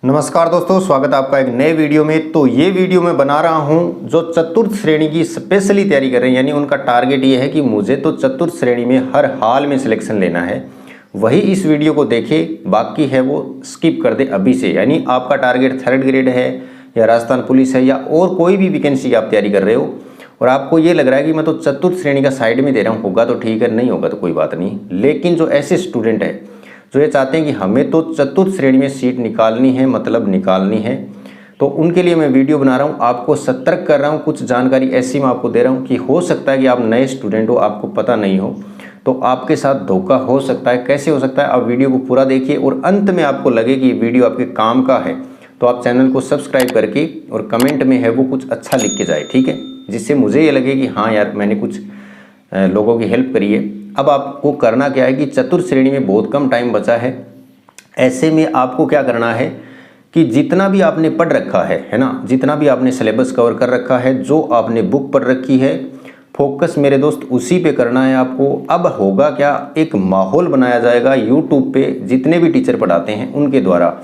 नमस्कार दोस्तों, स्वागत है आपका एक नए वीडियो में। तो ये वीडियो मैं बना रहा हूँ जो चतुर्थ श्रेणी की स्पेशली तैयारी कर रहे हैं, यानी उनका टारगेट ये है कि मुझे तो चतुर्थ श्रेणी में हर हाल में सिलेक्शन लेना है, वही इस वीडियो को देखे, बाकी है वो स्किप कर दे अभी से। यानी आपका टारगेट 3rd ग्रेड है या राजस्थान पुलिस है या और कोई भी वैकेंसी की आप तैयारी कर रहे हो और आपको ये लग रहा है कि मैं तो चतुर्थ श्रेणी का साइड में दे रहा हूँ, होगा तो ठीक है, नहीं होगा तो कोई बात नहीं। लेकिन जो ऐसे स्टूडेंट है जो ये चाहते हैं कि हमें तो चतुर्थ श्रेणी में सीट निकालनी है, मतलब निकालनी है, तो उनके लिए मैं वीडियो बना रहा हूँ, आपको सतर्क कर रहा हूँ। कुछ जानकारी ऐसी मैं आपको दे रहा हूँ कि हो सकता है कि आप नए स्टूडेंट हो, आपको पता नहीं हो, तो आपके साथ धोखा हो सकता है। कैसे हो सकता है, आप वीडियो को पूरा देखिए और अंत में आपको लगे कि वीडियो आपके काम का है तो आप चैनल को सब्सक्राइब करके और कमेंट में है वो कुछ अच्छा लिख के जाए, ठीक है, जिससे मुझे ये लगे कि हाँ यार मैंने कुछ लोगों की हेल्प करी है। अब आपको करना क्या है कि चतुर्थ श्रेणी में बहुत कम टाइम बचा है। ऐसे में आपको क्या करना है कि जितना भी आपने पढ़ रखा है ना, जितना भी आपने सिलेबस कवर कर रखा है, जो आपने बुक पढ़ रखी है, फोकस मेरे दोस्त उसी पे करना है आपको। अब होगा क्या, एक माहौल बनाया जाएगा यूट्यूब पे, जितने भी टीचर पढ़ाते हैं उनके द्वारा,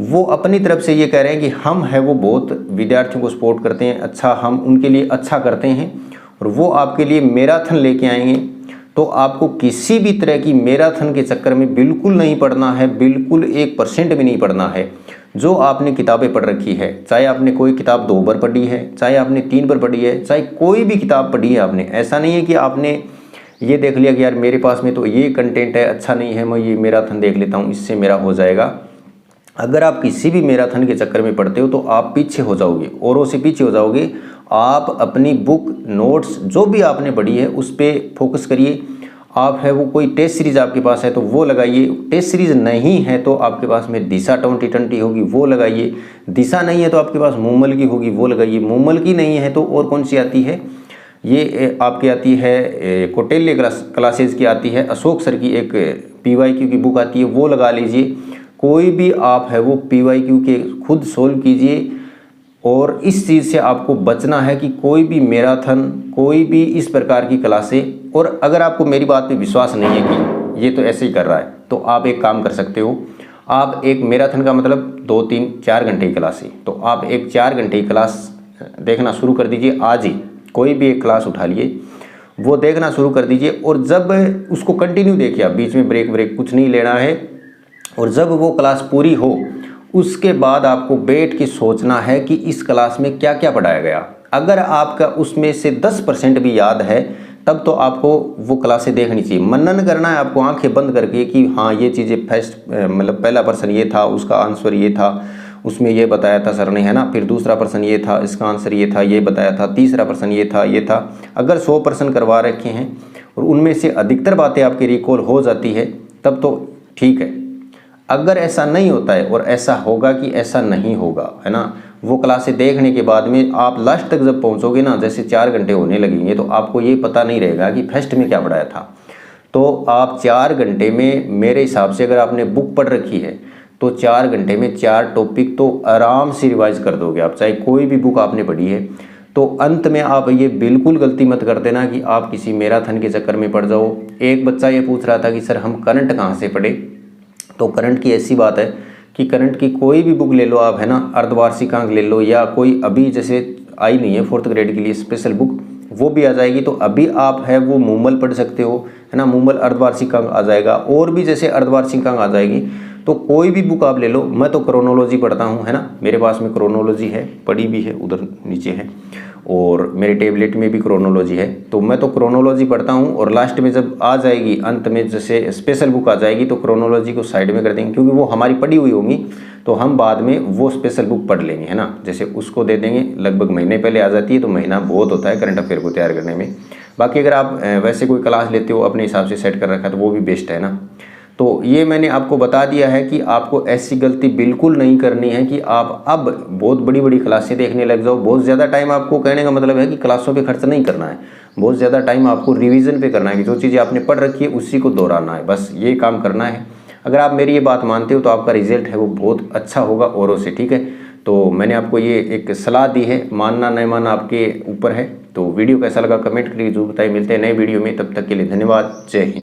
वो अपनी तरफ से ये कह रहे हैं कि हम है वो बहुत विद्यार्थियों को सपोर्ट करते हैं, अच्छा हम उनके लिए अच्छा करते हैं और वो आपके लिए मैराथन लेके आएंगे। तो आपको किसी भी तरह की मैराथन के चक्कर में बिल्कुल नहीं पढ़ना है, बिल्कुल 1% भी नहीं पढ़ना है। जो आपने किताबें पढ़ रखी है, चाहे आपने कोई किताब 2 बार पढ़ी है, चाहे आपने 3 बार पढ़ी है, चाहे कोई भी किताब पढ़ी है आपने, ऐसा नहीं है कि आपने ये देख लिया कि यार मेरे पास में तो ये कंटेंट है, अच्छा नहीं है, मैं ये मैराथन देख लेता हूँ, इससे मेरा हो जाएगा। अगर आप किसी भी मैराथन के चक्कर में पढ़ते हो तो आप पीछे हो जाओगे, औरों से पीछे हो जाओगे। आप अपनी बुक नोट्स जो भी आपने पढ़ी है उस पर फोकस करिए। आप है वो कोई टेस्ट सीरीज आपके पास है तो वो लगाइए, टेस्ट सीरीज नहीं है तो आपके पास में दिशा 2020 होगी वो लगाइए, दिशा नहीं है तो आपके पास मूमल की होगी वो लगाइए, मूमल की नहीं है तो और कौन सी आती है, ये आपकी आती है कौटिल्य क्लासेज की आती है, अशोक सर की एक PYQ की बुक आती है वो लगा लीजिए। कोई भी आप है वो PYQ के खुद सोल्व कीजिए। और इस चीज़ से आपको बचना है कि कोई भी मैराथन, कोई भी इस प्रकार की क्लासें, और अगर आपको मेरी बात पे विश्वास नहीं है कि ये तो ऐसे ही कर रहा है, तो आप एक काम कर सकते हो। आप एक मैराथन का मतलब 2, 3, 4 घंटे की क्लास है, तो आप एक 4 घंटे की क्लास देखना शुरू कर दीजिए। आज ही कोई भी एक क्लास उठा लिए, वो देखना शुरू कर दीजिए और जब उसको कंटिन्यू देखिए, आप बीच में ब्रेक कुछ नहीं लेना है। और जब वो क्लास पूरी हो उसके बाद आपको बैठ के सोचना है कि इस क्लास में क्या क्या पढ़ाया गया। अगर आपका उसमें से 10% भी याद है तब तो आपको वो क्लासें देखनी चाहिए। मनन करना है आपको आंखें बंद करके कि हाँ ये चीज़ें फर्स्ट मतलब पहला प्रश्न ये था, उसका आंसर ये था, उसमें ये बताया था सर ने, है ना, फिर दूसरा प्रश्न ये था, इसका आंसर ये था, ये बताया था, तीसरा प्रश्न ये था, ये था। अगर 100 प्रश्न करवा रखे हैं और उनमें से अधिकतर बातें आपकी रिकॉल हो जाती है तब तो ठीक है। अगर ऐसा नहीं होता है और ऐसा होगा कि ऐसा नहीं होगा, है ना, वो क्लासें देखने के बाद में आप लास्ट तक जब पहुंचोगे ना, जैसे 4 घंटे होने लगेंगे तो आपको ये पता नहीं रहेगा कि फर्स्ट में क्या पढ़ाया था। तो आप 4 घंटे में मेरे हिसाब से अगर आपने बुक पढ़ रखी है तो 4 घंटे में 4 टॉपिक तो आराम से रिवाइज कर दोगे आप, चाहे कोई भी बुक आपने पढ़ी है। तो अंत में आप ये बिल्कुल गलती मत कर देना कि आप किसी मैराथन के चक्कर में पड़ जाओ। एक बच्चा ये पूछ रहा था कि सर हम करंट कहाँ से पढ़े, तो करंट की ऐसी बात है कि करंट की कोई भी बुक ले लो आप, है ना, अर्धवार्षिकांक ले लो या कोई अभी जैसे आई नहीं है 4th ग्रेड के लिए स्पेशल बुक, वो भी आ जाएगी। तो अभी आप है वो मूमल पढ़ सकते हो, है ना, मूमल अर्धवार्षिकांक आ जाएगा और भी जैसे अर्धवार्षिकांक आ जाएगी। तो कोई भी बुक आप ले लो। मैं तो क्रोनोलॉजी पढ़ता हूँ, है ना, मेरे पास में क्रोनोलॉजी है, पढ़ी भी है, उधर नीचे है, और मेरे टेबलेट में भी क्रोनोलॉजी है। तो मैं तो क्रोनोलॉजी पढ़ता हूँ और लास्ट में जब आ जाएगी, अंत में जैसे स्पेशल बुक आ जाएगी तो क्रोनोलॉजी को साइड में कर देंगे, क्योंकि वो हमारी पढ़ी हुई होंगी तो हम बाद में वो स्पेशल बुक पढ़ लेंगे, है ना, जैसे उसको दे देंगे। लगभग महीने पहले आ जाती है तो महीना बहुत होता है करंट अफेयर को तैयार करने में। बाकी अगर आप वैसे कोई क्लास लेते हो अपने हिसाब से सेट कर रखा है तो वो भी बेस्ट है ना। तो ये मैंने आपको बता दिया है कि आपको ऐसी गलती बिल्कुल नहीं करनी है कि आप अब बहुत बड़ी बड़ी क्लासें देखने लग जाओ। बहुत ज़्यादा टाइम आपको, कहने का मतलब है कि क्लासों पे खर्च नहीं करना है, बहुत ज़्यादा टाइम आपको रिवीजन पे करना है कि जो चीज़ें आपने पढ़ रखी है उसी को दोहराना है, बस ये काम करना है। अगर आप मेरी ये बात मानते हो तो आपका रिजल्ट है वो बहुत अच्छा होगा औरों से, ठीक है। तो मैंने आपको ये एक सलाह दी है, मानना नहीं मानना आपके ऊपर है। तो वीडियो कैसा लगा कमेंट करके जरूर बताइए। मिलते हैं नए वीडियो में, तब तक के लिए धन्यवाद, जय हिंद।